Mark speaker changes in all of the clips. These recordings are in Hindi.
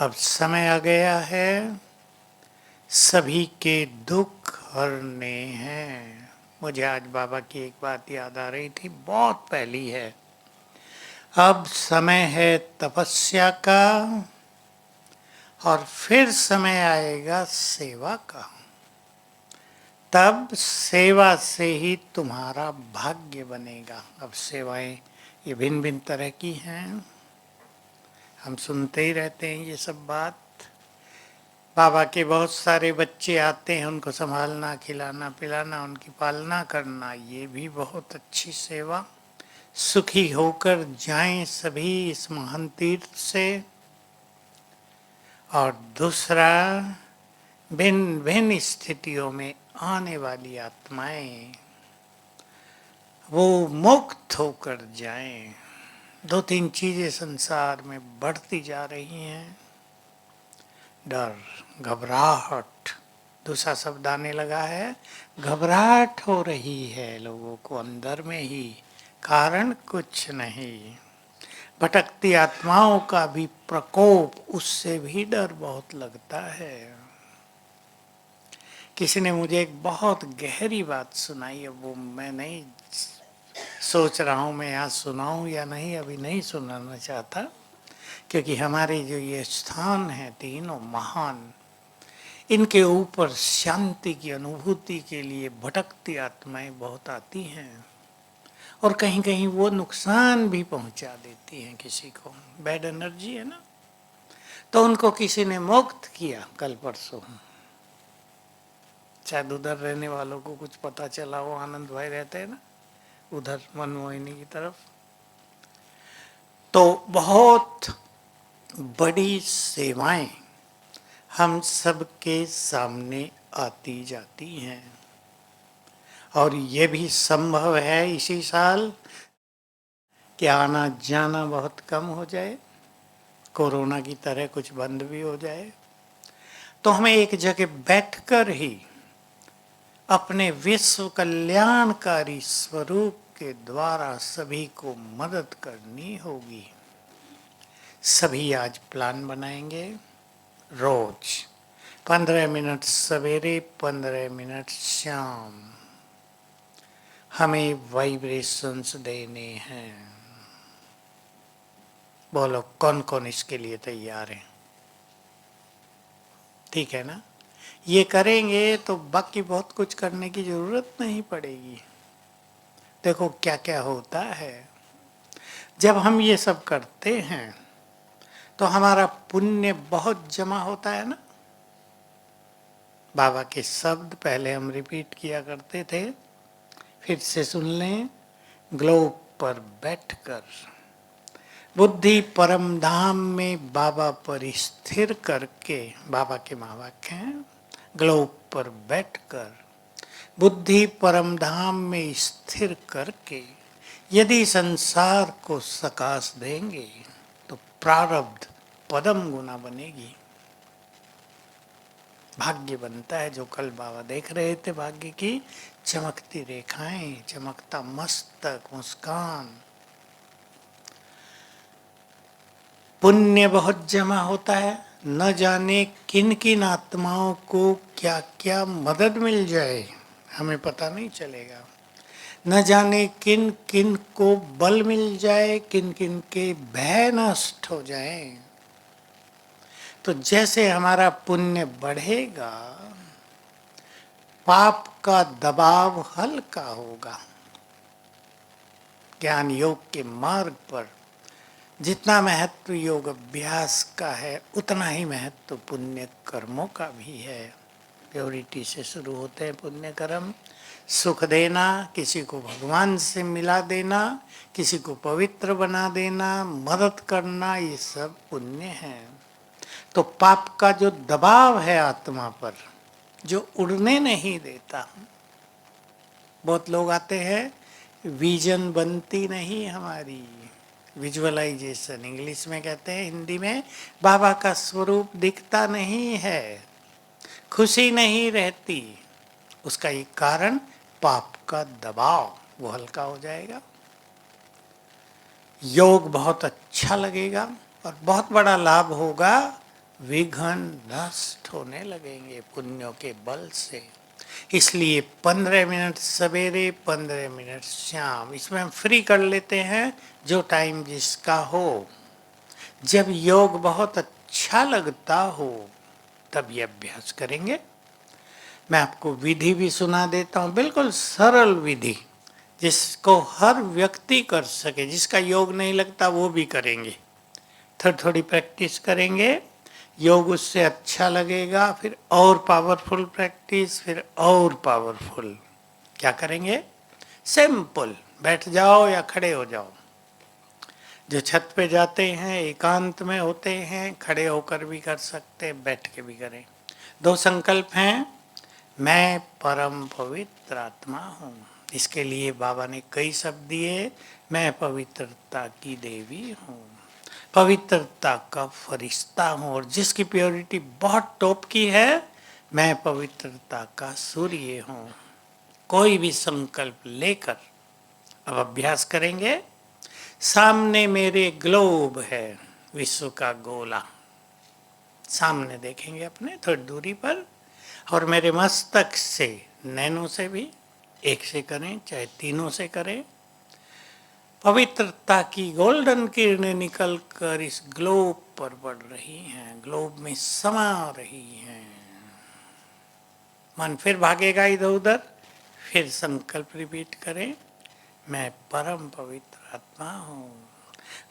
Speaker 1: अब समय आ गया है, सभी के दुख हरने हैं। मुझे आज बाबा की एक बात याद आ रही थी, बहुत पहली है। अब समय है तपस्या का और फिर समय आएगा सेवा का। तब सेवा से ही तुम्हारा भाग्य बनेगा। अब सेवाएं ये भिन्न भिन्न तरह की हैं, हम सुनते ही रहते हैं ये सब बात। बाबा के बहुत सारे बच्चे आते हैं, उनको संभालना, खिलाना पिलाना, उनकी पालना करना, ये भी बहुत अच्छी सेवा। सुखी होकर जाएं सभी इस महान तीर्थ से। और दूसरा, भिन्न भिन्न स्थितियों में आने वाली आत्माएं वो मुक्त होकर जाएं। दो तीन चीजें संसार में बढ़ती जा रही हैं। डर, घबराहट, दूसरा शब्द आने लगा है, घबराहट हो रही है लोगों को अंदर में ही, कारण कुछ नहीं। भटकती आत्माओं का भी प्रकोप, उससे भी डर बहुत लगता है। किसी ने मुझे एक बहुत गहरी बात सुनाई, अब वो मैं नहीं सोच रहा हूँ मैं यहाँ सुनाऊँ या नहीं, अभी नहीं सुनाना चाहता, क्योंकि हमारे जो ये स्थान है तीनों महान, इनके ऊपर शांति की अनुभूति के लिए भटकती आत्माएं बहुत आती हैं और कहीं कहीं वो नुकसान भी पहुंचा देती हैं किसी को। बैड एनर्जी है ना, तो उनको किसी ने मुक्त किया कल परसों। शायद उधर रहने वालों को कुछ पता चला हो, आनंद भाई रहते हैं ना उधर मनमोहिनी की तरफ। तो बहुत बड़ी सेवाएं हम सबके सामने आती जाती हैं और ये भी संभव है इसी साल कि आना जाना बहुत कम हो जाए, कोरोना की तरह कुछ बंद भी हो जाए, तो हमें एक जगह बैठकर ही अपने विश्व कल्याणकारी स्वरूप के द्वारा सभी को मदद करनी होगी। सभी आज प्लान बनाएंगे, रोज 15 मिनट सवेरे 15 मिनट शाम हमें वाइब्रेशंस देने हैं। बोलो कौन कौन इसके लिए तैयार है? ठीक है ना? ये करेंगे तो बाकी बहुत कुछ करने की जरूरत नहीं पड़ेगी। देखो क्या क्या होता है जब हम ये सब करते हैं, तो हमारा पुण्य बहुत जमा होता है ना। बाबा के शब्द पहले हम रिपीट किया करते थे, फिर से सुन लें। ग्लोब पर बैठकर बुद्धि परम धाम में बाबा पर स्थिर करके, बाबा के महावाक्य हैं, ग्लोब पर बैठकर बुद्धि परम धाम में स्थिर करके यदि संसार को सकाश देंगे तो प्रारब्ध पदम गुना बनेगी। भाग्य बनता है, जो कल बाबा देख रहे थे, भाग्य की चमकती रेखाएं, चमकता मस्तक, मुस्कान। पुण्य बहुत जमा होता है, न जाने किन किन आत्माओं को क्या क्या मदद मिल जाए हमें पता नहीं चलेगा। न जाने किन किन को बल मिल जाए, किन किन के भय नष्ट हो जाए। तो जैसे हमारा पुण्य बढ़ेगा, पाप का दबाव हल्का होगा। ज्ञान योग के मार्ग पर जितना महत्व योग अभ्यास का है, उतना ही महत्व पुण्य कर्मों का भी है। प्योरिटी से शुरू होते हैं पुण्य कर्म। सुख देना, किसी को भगवान से मिला देना, किसी को पवित्र बना देना, मदद करना, ये सब पुण्य है। तो पाप का जो दबाव है आत्मा पर, जो उड़ने नहीं देता, बहुत लोग आते हैं, विजन बनती नहीं हमारी, विजुअलाइजेशन इंग्लिश में कहते हैं, हिंदी में बाबा का स्वरूप दिखता नहीं है, खुशी नहीं रहती। उसका एक कारण पाप का दबाव, वो हल्का हो जाएगा। योग बहुत अच्छा लगेगा और बहुत बड़ा लाभ होगा विघ्न नष्ट होने लगेंगे पुण्यों के बल से। इसलिए 15 मिनट सवेरे, 15 मिनट शाम, इसमें हम फ्री कर लेते हैं, जो टाइम जिसका हो। जब योग बहुत अच्छा लगता हो तब ये अभ्यास करेंगे। मैं आपको विधि भी सुना देता हूँ, बिल्कुल सरल विधि, जिसको हर व्यक्ति कर सके। जिसका योग नहीं लगता वो भी करेंगे, थोड़ी थोड़ी प्रैक्टिस करेंगे, योग उससे अच्छा लगेगा, फिर और पावरफुल प्रैक्टिस, फिर और पावरफुल। क्या करेंगे? सिंपल, बैठ जाओ या खड़े हो जाओ। जो छत पे जाते हैं, एकांत में होते हैं, खड़े होकर भी कर सकते हैं, बैठ के भी करें। दो संकल्प हैं। मैं परम पवित्र आत्मा हूँ। इसके लिए बाबा ने कई शब्द दिए। मैं पवित्रता की देवी हूँ, पवित्रता का फरिश्ता हूँ, और जिसकी प्योरिटी बहुत टॉप की है, मैं पवित्रता का सूर्य हूँ। कोई भी संकल्प लेकर अब अभ्यास करेंगे। सामने मेरे ग्लोब है, विश्व का गोला सामने देखेंगे अपने थोड़ी दूरी पर, और मेरे मस्तक से, नैनों से भी, एक से करें चाहे तीनों से करें, पवित्रता की गोल्डन किरणें निकल कर इस ग्लोब पर पड़ रही हैं, ग्लोब में समा रही हैं। मन फिर भागेगा इधर उधर, फिर संकल्प रिपीट करें। मैं परम पवित्र आत्मा हूँ।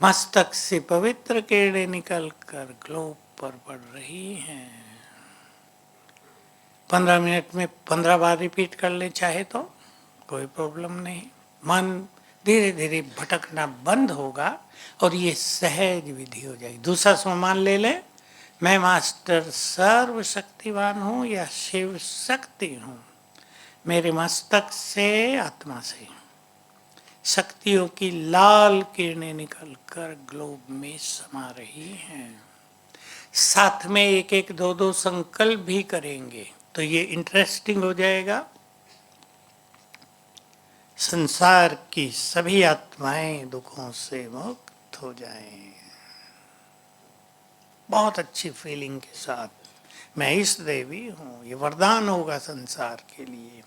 Speaker 1: मस्तक से पवित्र किरणें निकल कर ग्लोब पर पड़ रही हैं। 15 मिनट में 15 बार रिपीट कर ले चाहे तो कोई प्रॉब्लम नहीं। मन धीरे धीरे भटकना बंद होगा और ये सहज विधि हो जाएगी। दूसरा सोमान ले लें। मैं मास्टर सर्वशक्तिवान हूँ या शिव शक्ति हूँ। मेरे मस्तक से, आत्मा से शक्तियों की लाल किरणें निकलकर ग्लोब में समा रही हैं। साथ में एक एक दो दो संकल्प भी करेंगे तो ये इंटरेस्टिंग हो जाएगा। संसार की सभी आत्माएं दुखों से मुक्त हो जाएं, बहुत अच्छी फीलिंग के साथ। मैं इस देवी हूँ, ये वरदान होगा संसार के लिए।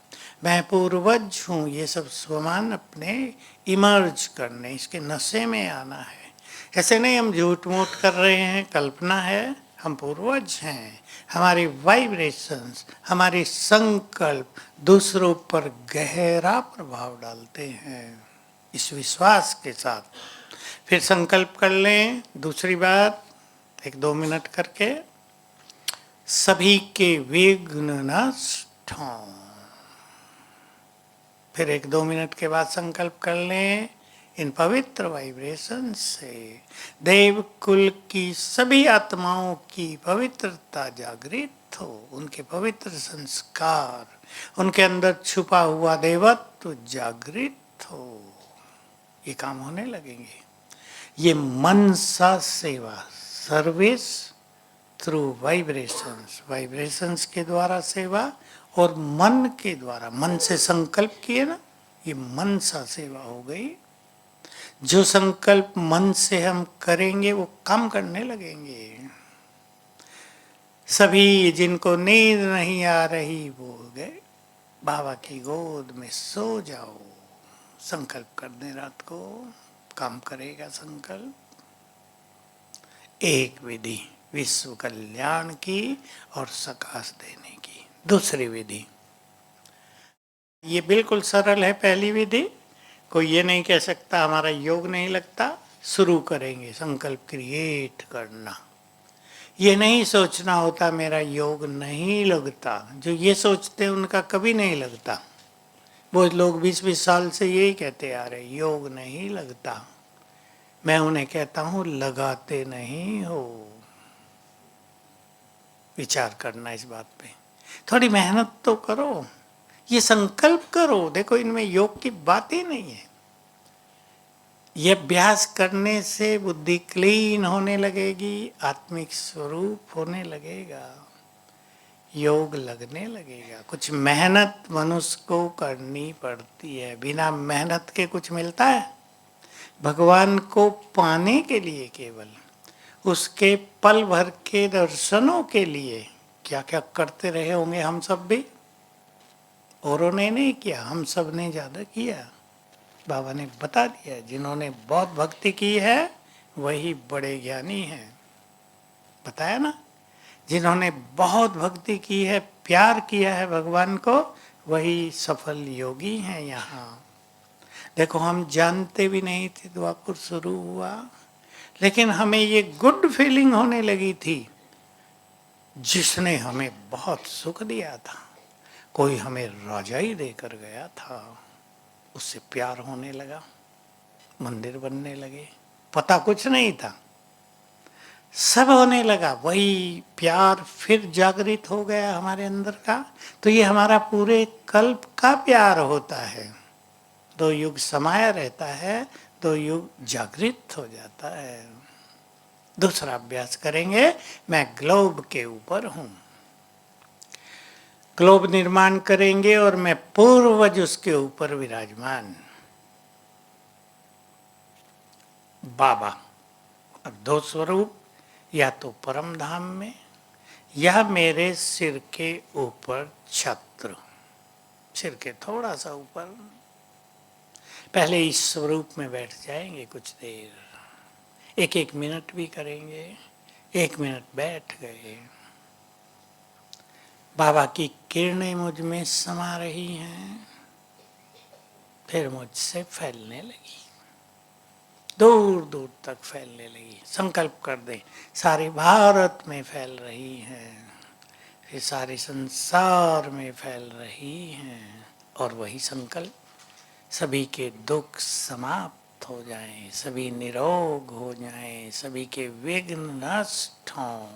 Speaker 1: मैं पूर्वज हूँ, ये सब स्वमान अपने इमर्ज करने, इसके नशे में आना है। ऐसे नहीं हम झूठ मूठ कर रहे हैं, कल्पना है, हम पूर्वज हैं। हमारे वाइब्रेशंस, हमारे संकल्प दूसरों पर गहरा प्रभाव डालते हैं, इस विश्वास के साथ। फिर संकल्प कर लें दूसरी बात, 1-2 मिनट करके। सभी के विघ्न नष्ट हों। फिर 1-2 मिनट के बाद संकल्प कर लें इन पवित्र वाइब्रेशन से देव कुल की सभी आत्माओं की पवित्रता जागृत हो, उनके पवित्र संस्कार, उनके अंदर छुपा हुआ देवत्व जागृत हो। ये काम होने लगेंगे। ये मनसा सेवा, सर्विस थ्रू वाइब्रेशंस, वाइब्रेशंस के द्वारा सेवा, और मन के द्वारा, मन से संकल्प किए ना, ये मनसा सेवा हो गई। जो संकल्प मन से हम करेंगे वो काम करने लगेंगे। सभी जिनको नींद नहीं आ रही वो गए बाबा की गोद में सो जाओ। संकल्प कर दें, रात को काम करेगा संकल्प। एक विधि विश्व कल्याण की और सकाश देने की। दूसरी विधि, ये बिल्कुल सरल है। पहली विधि, कोई ये नहीं कह सकता हमारा योग नहीं लगता। शुरू करेंगे संकल्प क्रिएट करना। ये नहीं सोचना होता मेरा योग नहीं लगता। जो ये सोचते हैं उनका कभी नहीं लगता। वो लोग 20-20 साल से यही कहते आ रहे, योग नहीं लगता। मैं उन्हें कहता हूँ लगाते नहीं हो। विचार करना इस बात पे, थोड़ी मेहनत तो करो, ये संकल्प करो। देखो इनमें योग की बात ही नहीं है। ये अभ्यास करने से बुद्धि क्लीन होने लगेगी, आत्मिक स्वरूप होने लगेगा, योग लगने लगेगा। कुछ मेहनत मनुष्य को करनी पड़ती है। बिना मेहनत के कुछ मिलता है? भगवान को पाने के लिए केवल उसके पल भर के दर्शनों के लिए क्या क्या करते रहे होंगे हम सब भी। औरों ने नहीं किया, हम सब ने ज्यादा किया। बाबा ने बता दिया, जिन्होंने बहुत भक्ति की है वही बड़े ज्ञानी हैं। बताया ना, जिन्होंने बहुत भक्ति की है, प्यार किया है भगवान को, वही सफल योगी हैं यहाँ। देखो, हम जानते भी नहीं थे द्वापर शुरू हुआ, लेकिन हमें ये गुड फीलिंग होने लगी थी, जिसने हमें बहुत सुख दिया था। कोई हमें राजा ही देकर गया था, उससे प्यार होने लगा, मंदिर बनने लगे। पता कुछ नहीं था, सब होने लगा। वही प्यार फिर जागृत हो गया हमारे अंदर का। तो ये हमारा पूरे कल्प का प्यार होता है। 2 युग समाया रहता है, 2 युग जागृत हो जाता है। दूसरा अभ्यास करेंगे, मैं ग्लोब के ऊपर हूं। ग्लोब निर्माण करेंगे और मैं पूर्वज उसके ऊपर विराजमान। बाबा, अब 2 स्वरूप, या तो परम धाम में या मेरे सिर के ऊपर छत्र, सिर के थोड़ा सा ऊपर। पहले इस स्वरूप में बैठ जाएंगे कुछ देर, 1-1 मिनट भी करेंगे। 1 मिनट बैठ गए, बाबा की किरणें मुझ में समा रही हैं, फिर मुझसे फैलने लगी, दूर दूर तक फैलने लगी। संकल्प कर दें, सारे भारत में फैल रही हैं, फिर सारे संसार में फैल रही हैं। और वही संकल्प, सभी के दुख समाप्त हो जाएं, सभी निरोग हो जाएं, सभी के विघ्न नष्ट हों।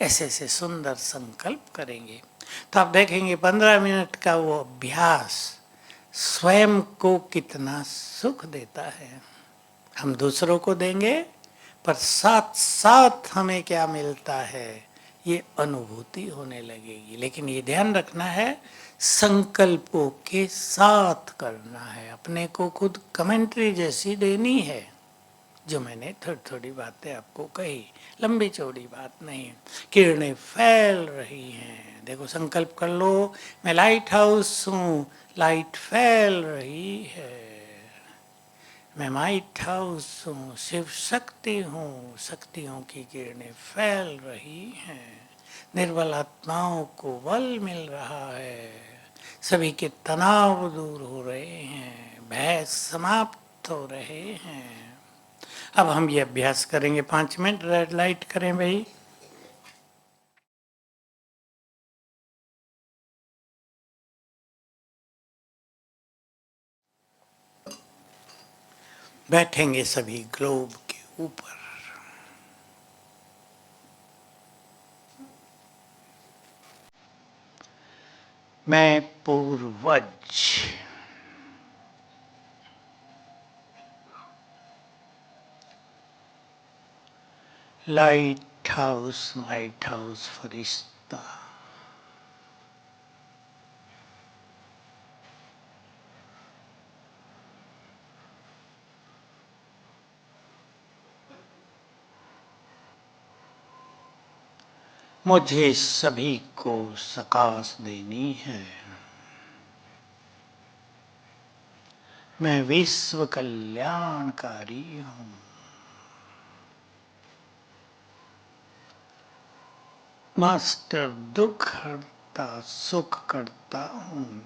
Speaker 1: ऐसे ऐसे सुंदर संकल्प करेंगे तो आप देखेंगे 15 मिनट का वो अभ्यास स्वयं को कितना सुख देता है। हम दूसरों को देंगे, पर साथ साथ हमें क्या मिलता है, ये अनुभूति होने लगेगी। लेकिन ये ध्यान रखना है, संकल्पों के साथ करना है। अपने को खुद कमेंट्री जैसी देनी है, जो मैंने थोड़ी थोड़ी बातें आपको कही, लंबी चौड़ी बात नहीं। किरणें फैल रही हैं, देखो संकल्प कर लो, मैं लाइट हाउस हूँ, लाइट फैल रही है। मैं लाइट हाउस हूँ, शिव शक्ति हूँ, शक्तियों की किरणें फैल रही हैं। निर्बल आत्माओं को बल मिल रहा है, सभी के तनाव दूर हो रहे हैं, भय समाप्त हो रहे हैं। अब हम ये अभ्यास करेंगे 5 मिनट। रेड लाइट करें भाई। बैठेंगे सभी ग्लोब के ऊपर। मैं पूर्वज, लाइट हाउस फरिश्ता, मुझे सभी को सकाश देनी है। मैं विश्व कल्याणकारी हूँ। मास्टर दुख हरता सुख करता हूँ।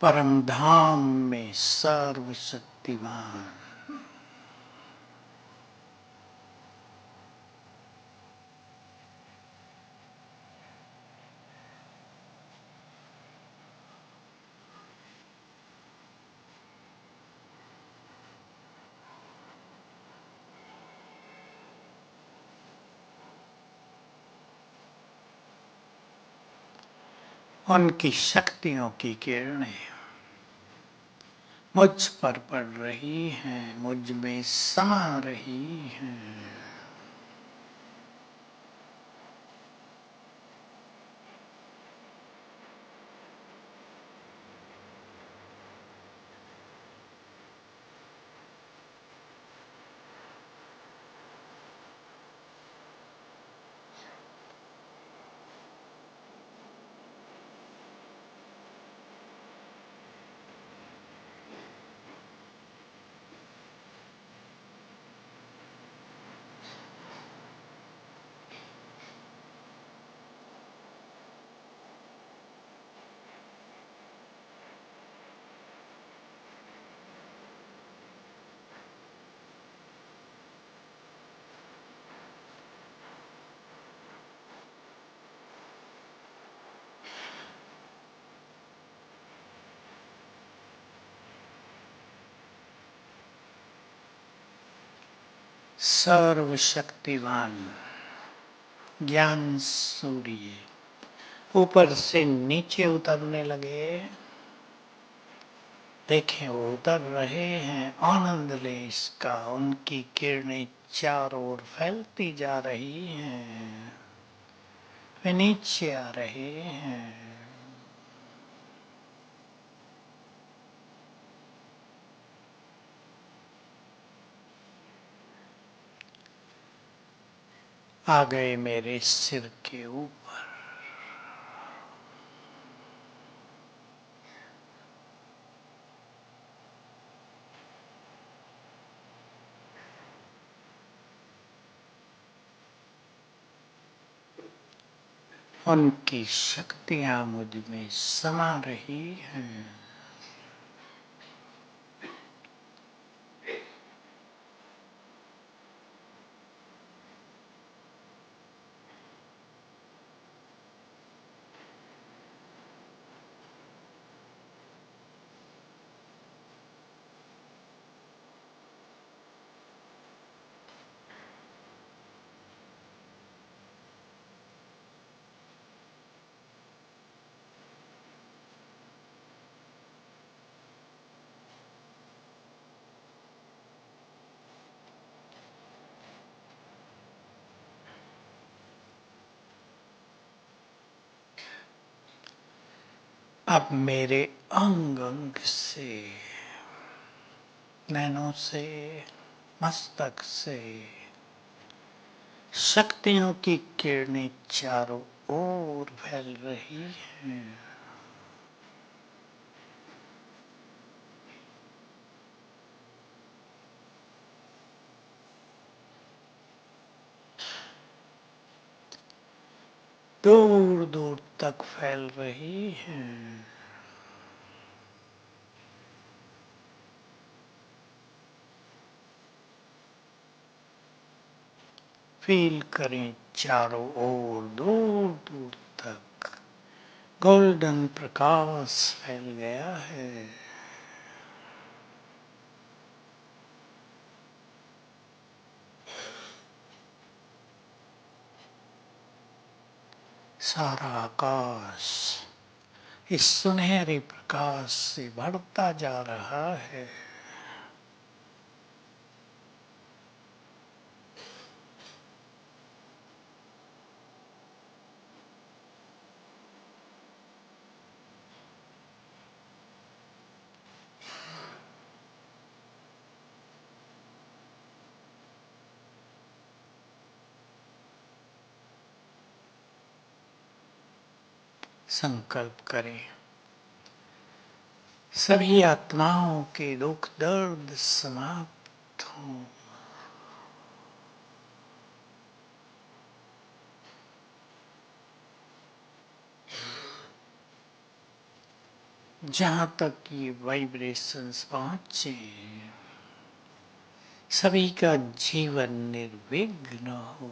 Speaker 1: परम धाम में सर्वशक्तिमान, उनकी शक्तियों की किरणें मुझ पर पड़ रही हैं, मुझ में समा रही हैं। सर्वशक्तिवान ज्ञान सूर्य ऊपर से नीचे उतरने लगे। देखें वो उतर रहे हैं, आनंद ले इसका। उनकी किरणें चारों ओर फैलती जा रही हैं, वे नीचे आ रहे हैं। आ गए मेरे सिर के ऊपर। उनकी शक्तियां मुझ में समा रही हैं। अब मेरे अंग अंग से, नैनों से, मस्तक से शक्तियों की किरणें चारों ओर फैल रही हैं। दूर दूर तक फैल रही हैं। फील करें चारों ओर, दूर दूर तक गोल्डन प्रकाश फैल गया है। सारा आकाश इस सुनहरे प्रकाश से बढ़ता जा रहा है। संकल्प करें, सभी आत्माओं के दुख दर्द समाप्त हों। जहां तक ये वाइब्रेशंस पहुंचे, सभी का जीवन निर्विघ्न हो।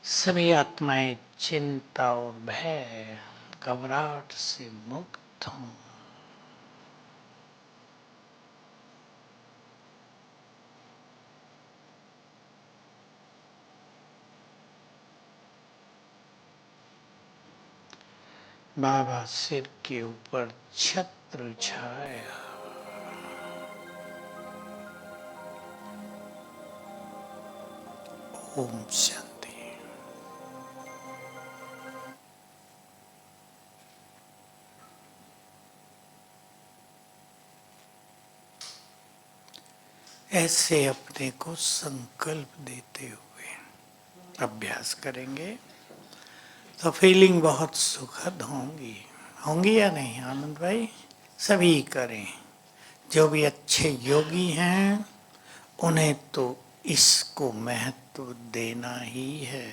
Speaker 1: सभी आत्माएं चिंता और भय, घबराहट से मुक्त हों। बाबा सिर के ऊपर छत्र छाया। ओम शांति। ऐसे अपने को संकल्प देते हुए अभ्यास करेंगे तो फीलिंग बहुत सुखद होंगी। होंगी या नहीं आनंद भाई? सभी करें। जो भी अच्छे योगी हैं उन्हें तो इसको महत्व देना ही है।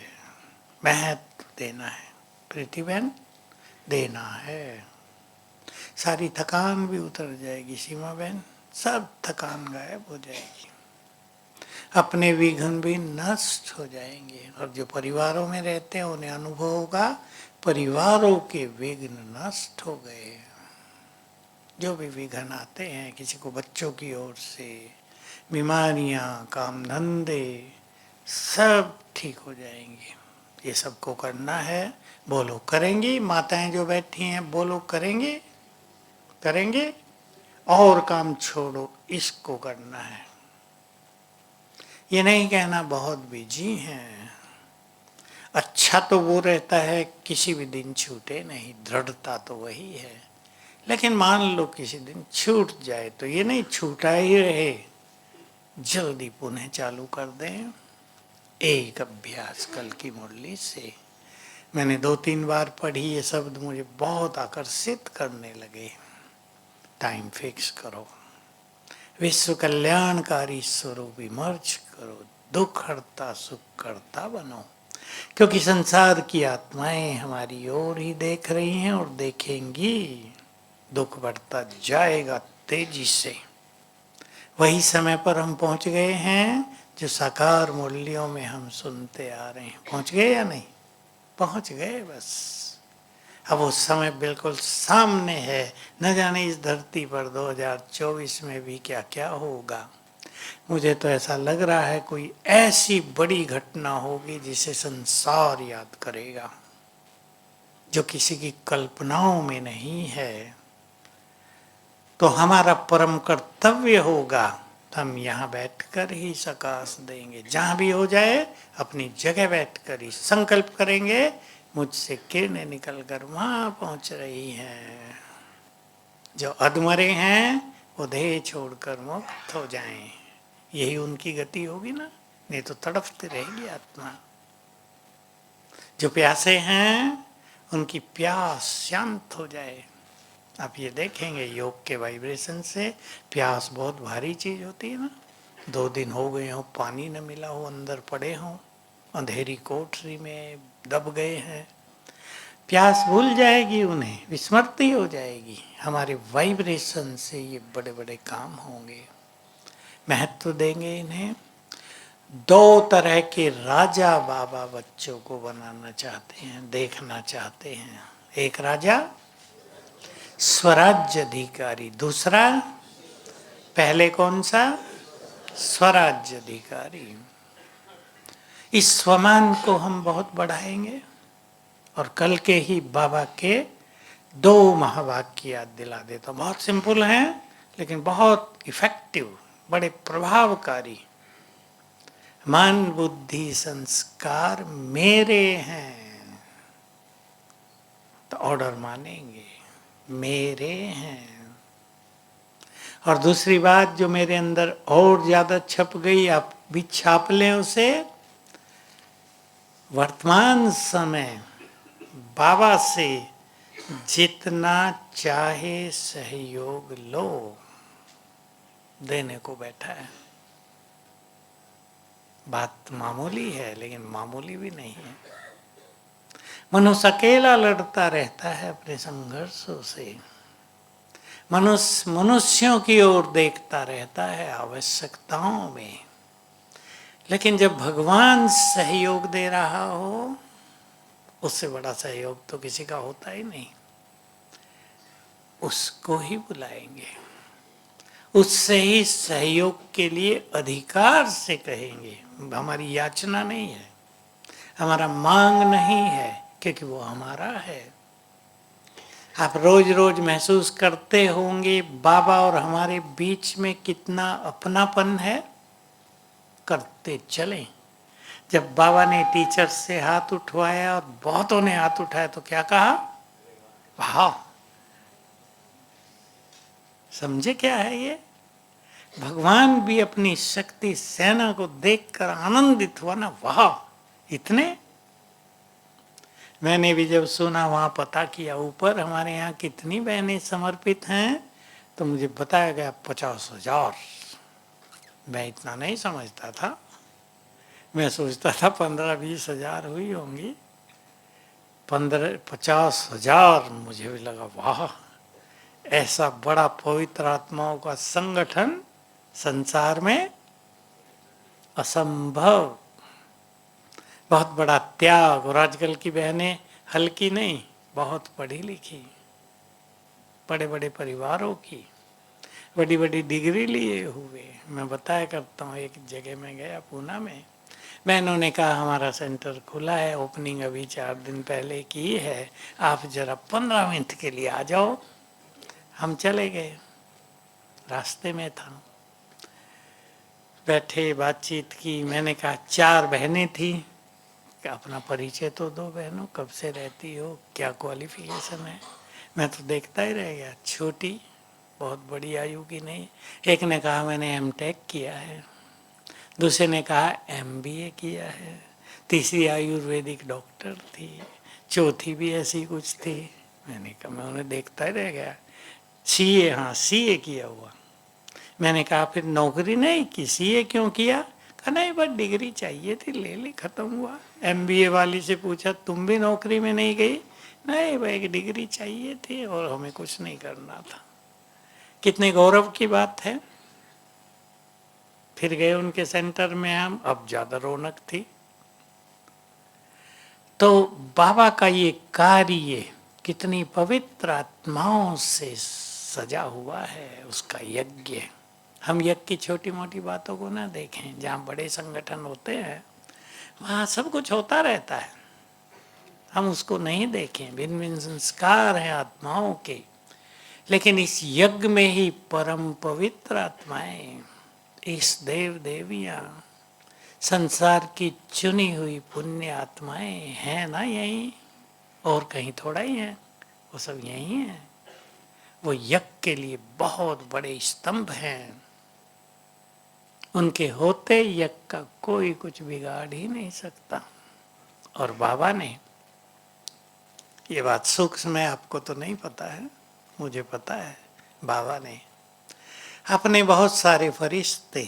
Speaker 1: महत्व देना है प्रीति बहन, देना है। सारी थकान भी उतर जाएगी सीमा बहन, सब थकान गायब हो जाएगी। अपने विघ्न भी नष्ट हो जाएंगे। और जो परिवारों में रहते हैं उन्हें अनुभव होगा परिवारों के विघ्न नष्ट हो गए। जो भी विघ्न आते हैं, किसी को बच्चों की ओर से, बीमारियां, काम धंधे, सब ठीक हो जाएंगे। ये सबको करना है। बोलो करेंगी? माताएं जो बैठी हैं बोलो करेंगे? करेंगे? और काम छोड़ो, इसको करना है। ये नहीं कहना बहुत बिजी हैं। अच्छा तो वो रहता है किसी भी दिन छूटे नहीं, दृढ़ता तो वही है। लेकिन मान लो किसी दिन छूट जाए तो ये नहीं छूटा ही रहे, जल्दी पुनः चालू कर दें। एक अभ्यास कल की मुरली से मैंने 2-3 बार पढ़ी, ये शब्द मुझे बहुत आकर्षित करने लगे। टाइम फिक्स करो, विश्व कल्याणकारी स्वरूप इमर्ज करो, दुख हरता सुख करता बनो। क्योंकि संसार की आत्माएं हमारी ओर ही देख रही हैं और देखेंगी। दुख बढ़ता जाएगा तेजी से। वही समय पर हम पहुंच गए हैं जो साकार मूल्यों में हम सुनते आ रहे हैं। पहुंच गए या नहीं? पहुंच गए बस। अब वो समय बिल्कुल सामने है। न जाने इस धरती पर 2024 में भी क्या क्या होगा। मुझे तो ऐसा लग रहा है कोई ऐसी बड़ी घटना होगी जिसे संसार याद करेगा, जो किसी की कल्पनाओं में नहीं है। तो हमारा परम कर्तव्य होगा, हम यहाँ बैठकर ही सकाश देंगे। जहाँ भी हो जाए अपनी जगह बैठकर ही संकल्प करेंगे, मुझसे किरणें निकलकर वहाँ पहुँच रही हैं। जो अधमरे हैं वो देह छोड़कर मुक्त हो जाएं। यही उनकी गति होगी ना, नहीं तो तड़पती रहेगी आत्मा। जो प्यासे हैं उनकी प्यास शांत हो जाए। आप ये देखेंगे योग के वाइब्रेशन से प्यास बहुत भारी चीज होती है ना। 2 दिन हो गए हो, पानी न मिला हो, अंदर पड़े हों, अंधेरी कोठरी में दब गए हैं, प्यास भूल जाएगी, उन्हें विस्मृति हो जाएगी। हमारे वाइब्रेशन से ये बड़े बड़े काम होंगे। महत्व देंगे इन्हें। 2 तरह के राजा बाबा बच्चों को बनाना चाहते हैं, देखना चाहते हैं। एक राजा स्वराज्य अधिकारी, दूसरा पहले कौन सा? स्वराज्य अधिकारी। इस स्वमान को हम बहुत बढ़ाएंगे। और कल के ही बाबा के 2 महावाक्य याद दिला देता हूं। बहुत सिंपल हैं लेकिन बहुत इफेक्टिव, बड़े प्रभावकारी। मन बुद्धि संस्कार मेरे हैं, तो ऑर्डर मानेंगे, मेरे हैं। और दूसरी बात जो मेरे अंदर और ज्यादा छप गई, आप भी छाप लें उसे। वर्तमान समय बाबा से जितना चाहे सहयोग लो, देने को बैठा है। बात मामूली है लेकिन मामूली भी नहीं है। मनुष्य अकेला लड़ता रहता है अपने संघर्षों से। मनुष्य मनुष्यों की ओर देखता रहता है आवश्यकताओं में। लेकिन जब भगवान सहयोग दे रहा हो, उससे बड़ा सहयोग तो किसी का होता ही नहीं। उसको ही बुलाएंगे, उससे ही सहयोग के लिए अधिकार से कहेंगे। हमारी याचना नहीं है, हमारा मांग नहीं है, क्योंकि वो हमारा है। आप रोज रोज महसूस करते होंगे बाबा और हमारे बीच में कितना अपनापन है। करते चलें। जब बाबा ने टीचर से हाथ उठवाया और बहुतों ने हाथ उठाया तो क्या कहा? वाह! समझे क्या है ये? भगवान भी अपनी शक्ति सेना को देखकर आनंदित हुआ ना। वाह! इतने। मैंने भी जब सुना, वहां पता किया ऊपर हमारे यहाँ कितनी बहनें समर्पित हैं, तो मुझे बताया गया 50,000। मैं इतना नहीं समझता था, मैं सोचता था 15-20 हजार हुई होंगी। 50,000 मुझे भी लगा वाह, ऐसा बड़ा पवित्र आत्माओं का संगठन संसार में असंभव। बहुत बड़ा त्याग। और आजकल की बहनें हल्की नहीं, बहुत पढ़ी लिखी। बड़े बड़े परिवारों की, बड़ी बड़ी डिग्री लिए हुए। मैं बताया करता हूँ, एक जगह में गया पूना में, बहनों ने कहा हमारा सेंटर खुला है, ओपनिंग अभी 4 दिन पहले की है, आप जरा 15 मिनट के लिए आ जाओ। हम चले गए, रास्ते में था, बैठे बातचीत की। मैंने कहा 4 बहनें थी, अपना परिचय तो दो बहनों, कब से रहती हो, क्या क्वालिफिकेशन है। मैं तो देखता ही रह गया, छोटी, बहुत बड़ी आयु की नहीं। एक ने कहा मैंने एमटेक किया है, दूसरे ने कहा एमबीए किया है, तीसरी आयुर्वेदिक डॉक्टर थी, चौथी भी ऐसी कुछ थी। मैंने कहा, मैं उन्हें देखता ही रह गया। सीए, हाँ सीए किया हुआ। मैंने कहा फिर नौकरी नहीं की, सीए क्यों किया? कहा नहीं बस डिग्री चाहिए थी, ले ली, खत्म हुआ। एमबीए वाली से पूछा तुम भी नौकरी में नहीं गई? नहीं भाई, एक डिग्री चाहिए थी और हमें कुछ नहीं करना था। कितने गौरव की बात है। फिर गए उनके सेंटर में हम, अब ज्यादा रौनक थी। तो बाबा का ये कार्य कितनी पवित्र आत्माओं से सजा हुआ है, उसका यज्ञ। हम यज्ञ की छोटी मोटी बातों को ना देखें। जहाँ बड़े संगठन होते हैं वहाँ सब कुछ होता रहता है, हम उसको नहीं देखें। भिन्न भिन्न संस्कार हैं आत्माओं के, लेकिन इस यज्ञ में ही परम पवित्र आत्माएं, इस देव देवियां, संसार की चुनी हुई पुण्य आत्माएं हैं ना यहीं, और कहीं थोड़ा ही है, वो सब यहीं है। वो यज्ञ के लिए बहुत बड़े स्तंभ हैं, उनके होते यज्ञ का कोई कुछ बिगाड़ ही नहीं सकता। और बाबा ने, ये बात सूक्ष्म है, आपको तो नहीं पता है, मुझे पता है, बाबा ने अपने बहुत सारे फरिश्ते,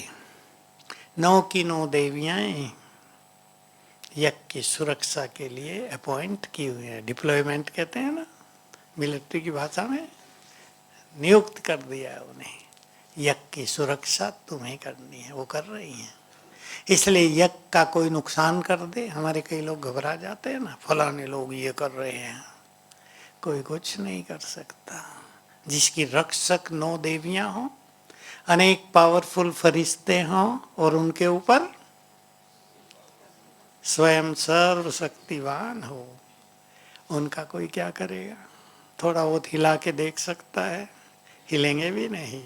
Speaker 1: 9 की 9 देवियां यज्ञ की सुरक्षा के लिए अपॉइंट की हुई है। डिप्लॉयमेंट कहते हैं ना मिलिट्री की भाषा में, नियुक्त कर दिया है उन्हें। यज्ञ की सुरक्षा तुम्हें करनी है, वो कर रही हैं। इसलिए यज्ञ का कोई नुकसान कर दे, हमारे कई लोग घबरा जाते हैं ना, फलाने लोग ये कर रहे हैं, कोई कुछ नहीं कर सकता। जिसकी रक्षक 9 देवियां हों, अनेक पावरफुल फरिश्ते हों, और उनके ऊपर स्वयं सर्वशक्तिवान हो, उनका कोई क्या करेगा? थोड़ा बहुत हिला के देख सकता है, हिलेंगे भी नहीं।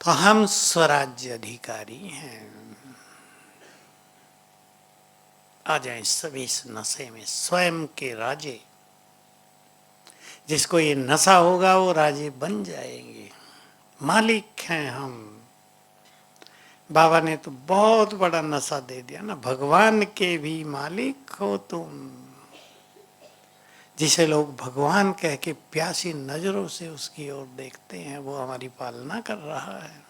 Speaker 1: तो हम स्वराज्य अधिकारी हैं। आ जाए सभी इस नशे में, स्वयं के राजे। जिसको ये नशा होगा वो राजे बन जाएंगे। मालिक हैं हम। बाबा ने तो बहुत बड़ा नशा दे दिया ना, भगवान के भी मालिक हो तुम। जिसे लोग भगवान कह के प्यासी नजरों से उसकी ओर देखते हैं, वो हमारी पालना कर रहा है,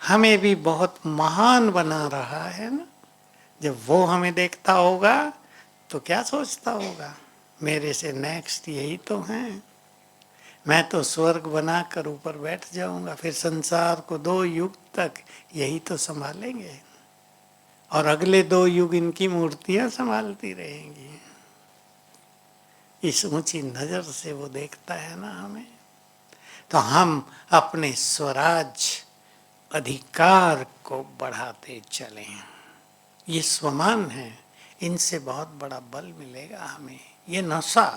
Speaker 1: हमें भी बहुत महान बना रहा है ना। जब वो हमें देखता होगा तो क्या सोचता होगा, मेरे से नेक्स्ट यही तो हैं, मैं तो स्वर्ग बनाकर ऊपर बैठ जाऊंगा, फिर संसार को 2 युग तक यही तो संभालेंगे, और अगले 2 युग इनकी मूर्तियां संभालती रहेंगी। इस ऊंची नजर से वो देखता है ना हमें। तो हम अपने स्वराज अधिकार को बढ़ाते चलें। ये स्वमान है, इनसे बहुत बड़ा बल मिलेगा हमें। ये नशा,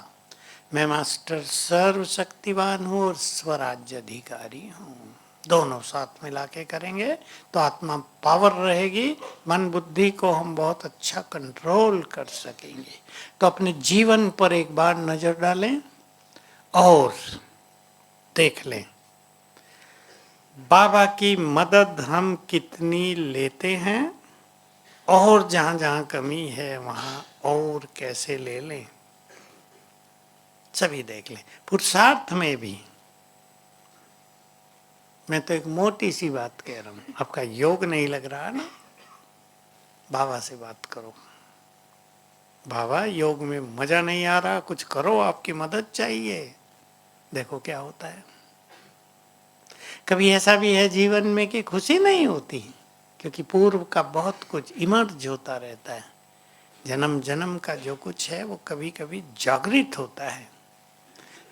Speaker 1: मैं मास्टर सर्वशक्तिवान हूँ और स्वराज्य अधिकारी हूँ, दोनों साथ मिला के करेंगे तो आत्मा पावर रहेगी, मन बुद्धि को हम बहुत अच्छा कंट्रोल कर सकेंगे। तो अपने जीवन पर एक बार नजर डालें और देख लें बाबा की मदद हम कितनी लेते हैं, और जहाँ जहाँ कमी है वहाँ और कैसे ले लें, सभी देख लें। पुरुषार्थ में भी मैं तो एक मोटी सी बात कह रहा हूँ, आपका योग नहीं लग रहा ना, बाबा से बात करो। बाबा योग में मजा नहीं आ रहा, कुछ करो, आपकी मदद चाहिए, देखो क्या होता है। कभी ऐसा भी है जीवन में कि खुशी नहीं होती, क्योंकि पूर्व का बहुत कुछ इमर्ज होता रहता है, जन्म जन्म का जो कुछ है वो कभी कभी जागृत होता है।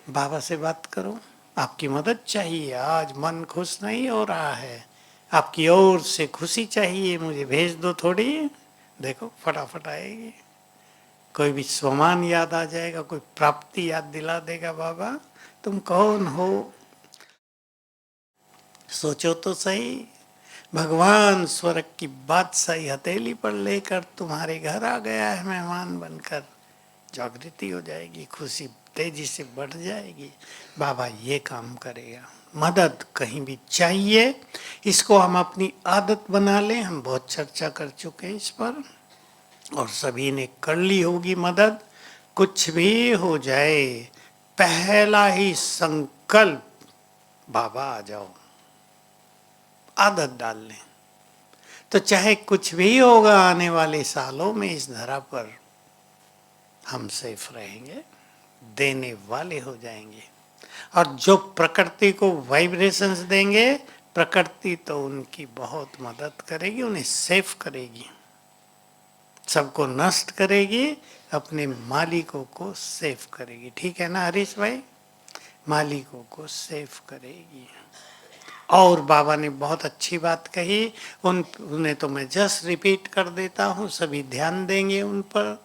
Speaker 1: बाबा से बात करो, आपकी मदद चाहिए, आज मन खुश नहीं हो रहा है, आपकी ओर से खुशी चाहिए, मुझे भेज दो थोड़ी, देखो फटाफट आएगी। कोई भी स्वमान याद आ जाएगा, कोई प्राप्ति याद दिला देगा, बाबा तुम कौन हो, सोचो तो सही। भगवान स्वर्ग की बादशाही हथेली पर लेकर तुम्हारे घर आ गया है मेहमान बनकर, जागृति हो जाएगी, खुशी तेजी से बढ़ जाएगी। बाबा ये काम करेगा। मदद कहीं भी चाहिए, इसको हम अपनी आदत बना लें। हम बहुत चर्चा कर चुके हैं इस पर और सभी ने कर ली होगी मदद। कुछ भी हो जाए, पहला ही संकल्प बाबा आ जाओ, आदत डाल लें, तो चाहे कुछ भी होगा आने वाले सालों में इस धरा पर, हम सेफ रहेंगे, देने वाले हो जाएंगे। और जो प्रकृति को वाइब्रेशंस देंगे, प्रकृति तो उनकी बहुत मदद करेगी, उन्हें सेफ करेगी, सबको नष्ट करेगी, अपने मालिकों को सेफ करेगी। ठीक है ना हरीश भाई? मालिकों को सेफ करेगी। और बाबा ने बहुत अच्छी बात कही, उन्हें तो मैं जस्ट रिपीट कर देता हूँ, सभी ध्यान देंगे उन पर।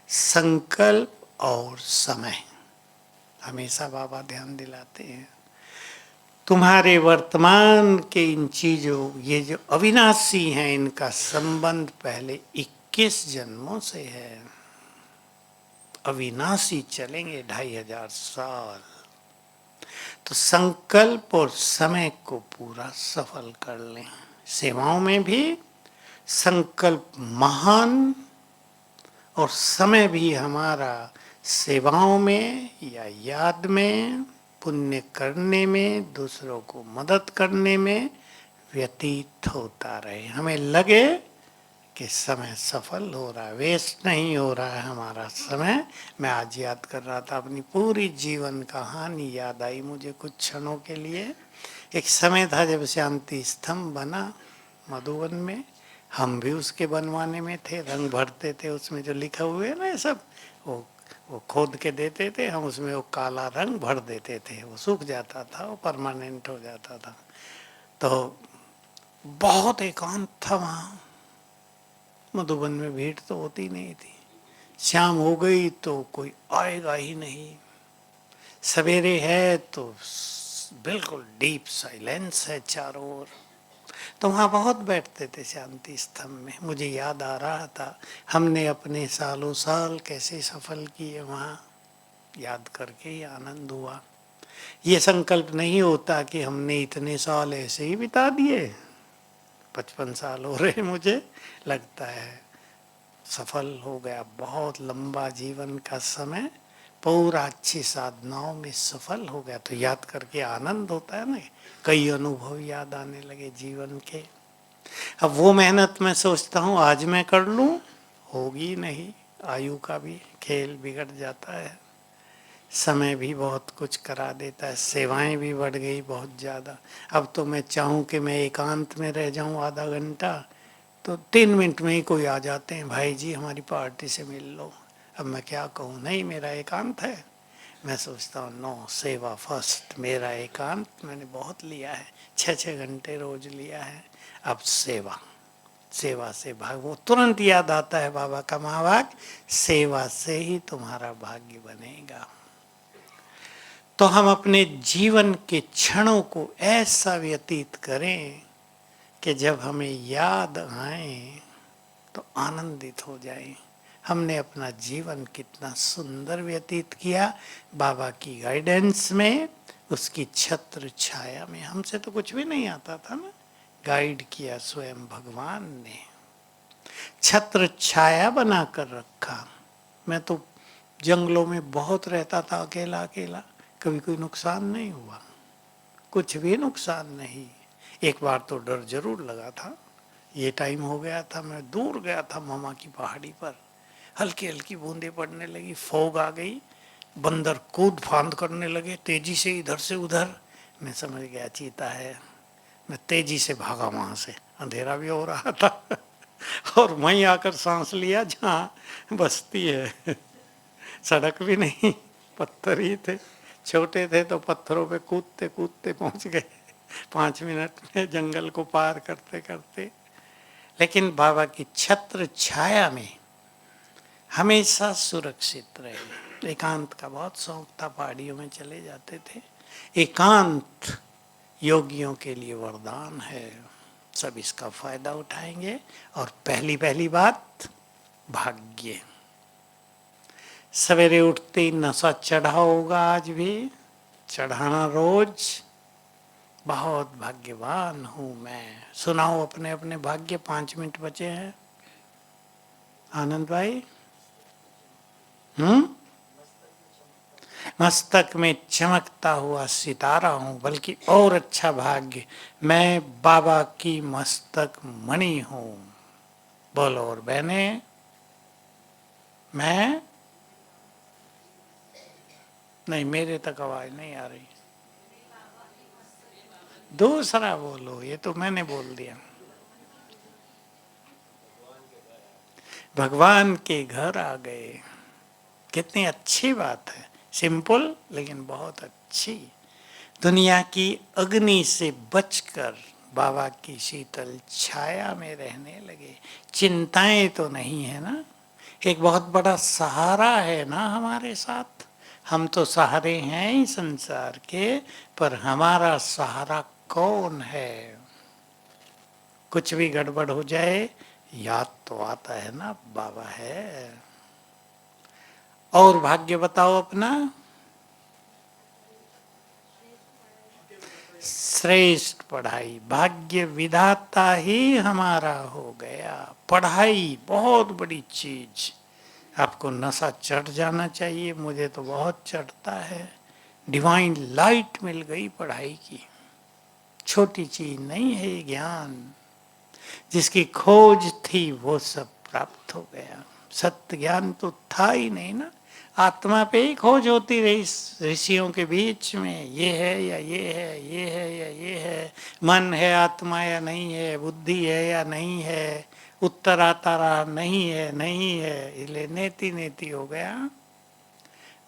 Speaker 1: संकल्प और समय, हमेशा बाबा ध्यान दिलाते हैं। तुम्हारे वर्तमान के इन चीजों, ये जो अविनाशी हैं, इनका संबंध पहले 21 जन्मों से है। अविनाशी चलेंगे 2500 साल। तो संकल्प और समय को पूरा सफल कर लें। सेवाओं में भी संकल्प महान और समय भी हमारा सेवाओं में या याद में, पुण्य करने में, दूसरों को मदद करने में व्यतीत होता रहे। हमें लगे कि समय सफल हो रहा है, वेस्ट नहीं हो रहा है हमारा समय। मैं आज याद कर रहा था, अपनी पूरी जीवन कहानी याद आई मुझे कुछ क्षणों के लिए। एक समय था जब शांति स्तंभ बना मधुबन में, हम भी उसके बनवाने में थे, रंग भरते थे उसमें जो लिखा हुए है ना ये सब, वो खोद के देते थे, हम उसमें वो काला रंग भर देते थे, वो सूख जाता था, वो परमानेंट हो जाता था। तो बहुत एकांत था वहाँ, मधुबन में भीड़ तो होती नहीं थी। शाम हो गई तो कोई आएगा ही नहीं, सवेरे है तो बिल्कुल डीप साइलेंस है चारों ओर। तो वहाँ बहुत बैठते थे शांति स्तंभ में। मुझे याद आ रहा था हमने अपने सालों साल कैसे सफल किए वहाँ, याद करके ही आनंद हुआ। ये संकल्प नहीं होता कि हमने इतने साल ऐसे ही बिता दिए, 55 साल हो रहे मुझे लगता है, सफल हो गया। बहुत लंबा जीवन का समय पूरा अच्छी साधनाओं में सफल हो गया, तो याद करके आनंद होता है ना। कई अनुभव याद आने लगे जीवन के। अब वो मेहनत मैं सोचता हूँ आज मैं कर लूँ, होगी नहीं, आयु का भी खेल बिगड़ जाता है, समय भी बहुत कुछ करा देता है, सेवाएं भी बढ़ गई बहुत ज़्यादा। अब तो मैं चाहूँ कि मैं एकांत में रह जाऊँ आधा घंटा, तो 3 मिनट में ही कोई आ जाते हैं, भाई जी हमारी पार्टी से मिल लो। अब मैं क्या कहूँ, नहीं मेरा एकांत है। मैं सोचता हूँ नो, सेवा फर्स्ट। मेरा एकांत मैंने बहुत लिया है, 6-6 घंटे रोज लिया है। अब सेवा, सेवा से भाग, वो तुरंत याद आता है बाबा का महावाक्य, सेवा से ही तुम्हारा भाग्य बनेगा। तो हम अपने जीवन के क्षणों को ऐसा व्यतीत करें कि जब हमें याद आए तो आनंदित हो जाए, हमने अपना जीवन कितना सुंदर व्यतीत किया बाबा की गाइडेंस में, उसकी छत्र छाया में। हमसे तो कुछ भी नहीं आता था ना, गाइड किया स्वयं भगवान ने, छत्र छाया बना कर रखा। मैं तो जंगलों में बहुत रहता था, अकेला अकेला, कभी कोई नुकसान नहीं हुआ, कुछ भी नुकसान नहीं। एक बार तो डर जरूर लगा था, ये टाइम हो गया था, मैं दूर गया था मामा की पहाड़ी पर, हल्की हल्की बूंदें पड़ने लगी, फॉग आ गई, बंदर कूद फांद करने लगे तेजी से इधर से उधर। मैं समझ गया चीता है, मैं तेजी से भागा वहाँ से, अंधेरा भी हो रहा था और वहीं आकर सांस लिया जहाँ बस्ती है, सड़क भी नहीं, पत्थर ही थे, छोटे थे तो पत्थरों पे कूदते कूदते पहुंच गए 5 मिनट में जंगल को पार करते करते। लेकिन बाबा की छत्र छाया में हमेशा सुरक्षित रहे। एकांत का बहुत शौक था, पहाड़ियों में चले जाते थे। एकांत योगियों के लिए वरदान है, सब इसका फायदा उठाएंगे। और पहली पहली बात, भाग्य। सवेरे उठते ही नशा चढ़ा होगा, आज भी चढ़ाना रोज। बहुत भाग्यवान हूं मैं। सुनाओ अपने अपने भाग्य, 5 मिनट बचे हैं। आनंद भाई। मस्तक में चमकता हुआ सितारा हूं, बल्कि और अच्छा भाग्य, मैं बाबा की मस्तक मणि हूं। बोलो और बहने, मैं नहीं, मेरे तक आवाज नहीं आ रही। दूसरा बोलो, ये तो मैंने बोल दिया। भगवान के घर आ गए। कितनी अच्छी बात है, सिंपल लेकिन बहुत अच्छी। दुनिया की अग्नि से बचकर बाबा की शीतल छाया में रहने लगे। चिंताएं तो नहीं है ना। एक बहुत बड़ा सहारा है ना हमारे साथ। हम तो सहारे हैं ही संसार के, पर हमारा सहारा कौन है? कुछ भी गड़बड़ हो जाए, याद तो आता है ना, बाबा है। और भाग्य बताओ अपना। श्रेष्ठ पढ़ाई, भाग्य विधाता ही हमारा हो गया। पढ़ाई बहुत बड़ी चीज। आपको नशा चढ़ जाना चाहिए, मुझे तो बहुत चढ़ता है। डिवाइन लाइट मिल गई पढ़ाई की। छोटी चीज नहीं है ये ज्ञान। जिसकी खोज थी वो सब प्राप्त हो गया। सत्य ज्ञान तो था ही नहीं ना। आत्मा पे ही खोज होती रही ऋषियों के बीच में, ये है या ये है, ये है या ये है, मन है आत्मा या नहीं है, बुद्धि है या नहीं है। उत्तर आता रहा नहीं है नहीं है, इसलिए नेति नेति हो गया।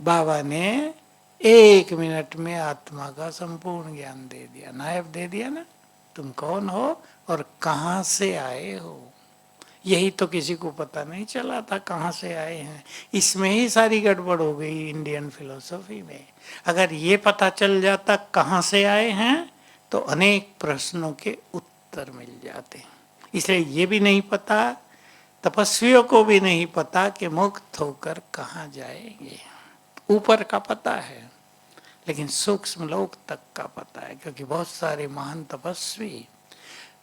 Speaker 1: बाबा ने 1 मिनट में आत्मा का संपूर्ण ज्ञान दे दिया, नायब दे दिया ना। तुम कौन हो और कहाँ से आए हो, यही तो किसी को पता नहीं चला था कहाँ से आए हैं। इसमें ही सारी गड़बड़ हो गई इंडियन फिलोसफी में। अगर ये पता चल जाता कहाँ से आए हैं, तो अनेक प्रश्नों के उत्तर मिल जाते। इसलिए ये भी नहीं पता, तपस्वियों को भी नहीं पता कि मुक्त होकर कहाँ जाएंगे। ऊपर का पता है, लेकिन सूक्ष्म लोक तक का पता है, क्योंकि बहुत सारे महान तपस्वी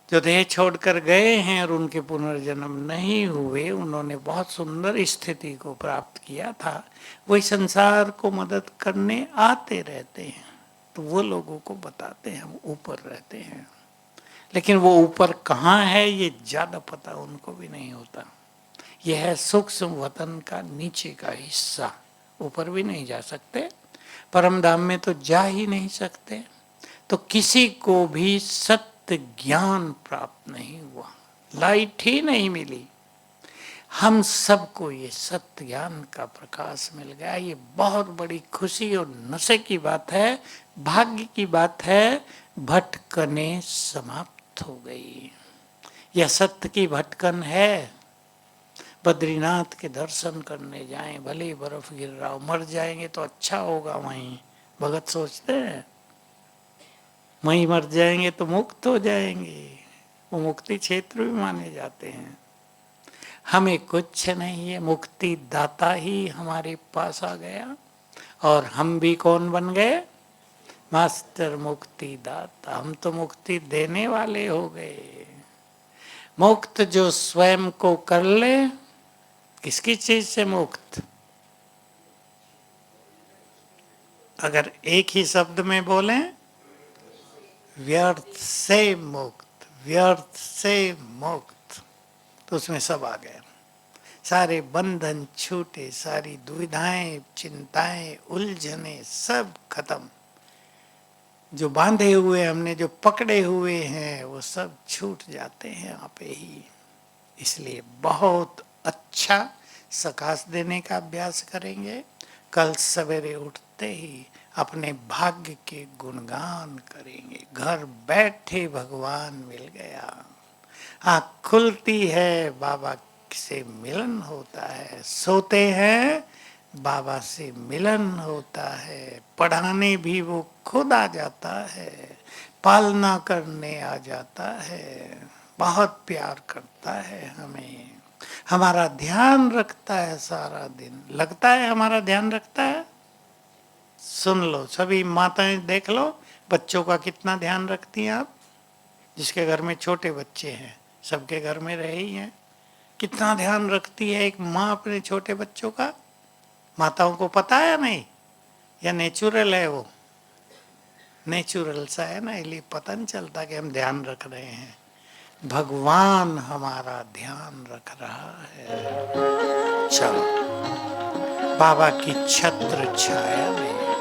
Speaker 1: जो देह छोड़कर गए हैं और उनके पुनर्जन्म नहीं हुए, उन्होंने बहुत सुंदर स्थिति को प्राप्त किया था। वही संसार को मदद करने आते रहते हैं, तो वो लोगों को बताते हैं हम ऊपर रहते हैं। लेकिन वो ऊपर कहाँ है ये ज्यादा पता उनको भी नहीं होता। यह है सूक्ष्म वतन का नीचे का हिस्सा। ऊपर भी नहीं जा सकते, परम धाम में तो जा ही नहीं सकते। तो किसी को भी सत्य ज्ञान प्राप्त नहीं हुआ, लाइट ही नहीं मिली। हम सबको ये सत्य ज्ञान का प्रकाश मिल गया। ये बहुत बड़ी खुशी और नशे की बात है, भाग्य की बात है। भटकने समाप्त हो गई। यह सत्य की भटकन है। बद्रीनाथ के दर्शन करने जाएं, भले बर्फ गिर रहा हो, मर जाएंगे तो अच्छा होगा वहीं। भगत सोचते हैं वहीं मर जाएंगे तो मुक्त हो जाएंगे। वो मुक्ति क्षेत्र भी माने जाते हैं। हमें कुछ नहीं है, मुक्ति दाता ही हमारे पास आ गया। और हम भी कौन बन गए? मास्टर मुक्ति दाता। हम तो मुक्ति देने वाले हो गए। मुक्त जो स्वयं को कर ले, किसकी चीज से मुक्त? अगर एक ही शब्द में बोलें, व्यर्थ से मुक्त, व्यर्थ से मुक्त, तो उसमें सब आ गया। सारे बंधन छूटे, सारी दुविधाएं, चिंताएं, उलझने सब खत्म। जो बांधे हुए हमने, जो पकड़े हुए हैं, वो सब छूट जाते हैं यहाँ पे ही। इसलिए बहुत अच्छा सकाश देने का अभ्यास करेंगे। कल सवेरे उठते ही अपने भाग्य के गुणगान करेंगे। घर बैठे भगवान मिल गया, आँख खुलती है बाबा से मिलन होता है, सोते हैं बाबा से मिलन होता है, पढ़ाने भी वो खुद आ जाता है, पालना करने आ जाता है, बहुत प्यार करता है हमें, हमारा ध्यान रखता है सारा दिन। लगता है हमारा ध्यान रखता है? सुन लो सभी माताएं, देख लो बच्चों का कितना ध्यान रखती हैं आप। जिसके घर में छोटे बच्चे हैं, सबके घर में रहे ही हैं, कितना ध्यान रखती है एक माँ अपने छोटे बच्चों का। माताओं को पता है नहीं, या नेचुरल है वो? नेचुरल सा है ना, इसलिए पता नहीं चलता कि हम ध्यान रख रहे हैं। भगवान हमारा ध्यान रख रहा है। चलो बाबा की छत्र छाया में